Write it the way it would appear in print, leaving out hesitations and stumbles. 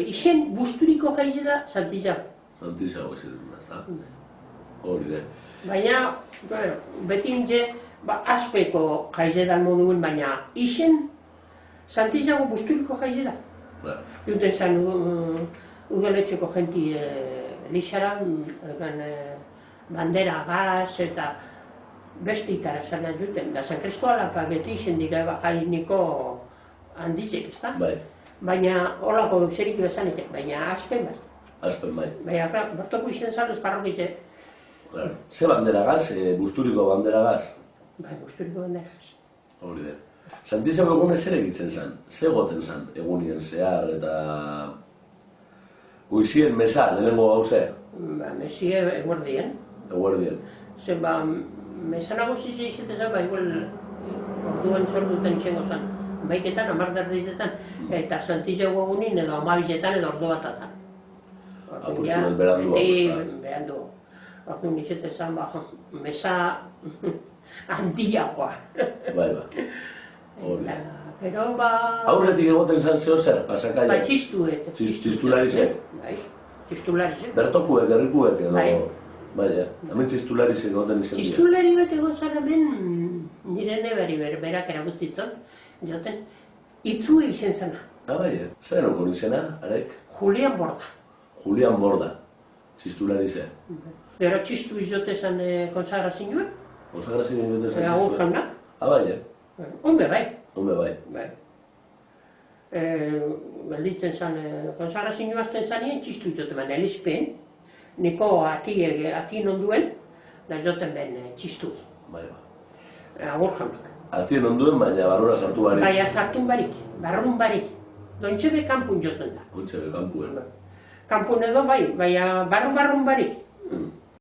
Ixen busturiko jaize da Santiago. Santiago eziren da, ezta? Hori da. Baina, beti inge, aspeko jaize da moduen, baina ixen Santiago busturiko jaize da. Juten zan udaletxeko jenti lixaran, bandera gaz eta bestitara zan juten. Da San Kristoala beti ixen dira jainiko handizek, ezta? Bai. Baina holako zerik bezanik, baina aspen bai. Aspen bai. Baina, bertoko ixen zan ez parrokize. Ze bandera gaz, busturiko bandera gaz? Bai, busturiko bandera gaz. Hori da. Santiago egunez ere egitzen zan, ze goten zan, egunien zehar eta... Goizien mesa, lehenengo gauze? Mesie eguerdien. Eguerdien. Zer, mesa nagozi izate zan, igual orduan zorduten txengo zan. Baiketan, 10 erdizetan, eta Santiago egunin edo 12etan edo ordu batatan. Apurtzu bet berandu hau, berandu. Orduan izate zan, mesa handiagoa. Bai. Pero aurretik egoten zan zeo zer, pasakaia? Bai, txistuek. Txistularizek? Bai, txistularizek. Bertokuek, herrikuek edo... Bai, hemen txistularizek egoten izan dira. Txistulari bat egon zan hemen, nire nebari berak eragustitzen, joten, itzue izen zana. Bai, zer okon izena, arek? Julian Borda. Julian Borda, txistularizek. Gero txistu izote zan konsagrazioan. Konsagrazioan jote zan txistuak. Agur jaunak. Bai, Honbe bai. Bai. Gelditzen zan, konsagrazioa azten zanien, txistu izote ben, elizpen, niko atien onduen, da joten ben txistu. Bai. Agur jaunak. Atien onduen, baina barrura sartu barik. Baina sartun barik, barrun barik. Dontxebe kanpun joten da. Dontxebe kanpuen. Kanpun edo bai, baina barrun barik.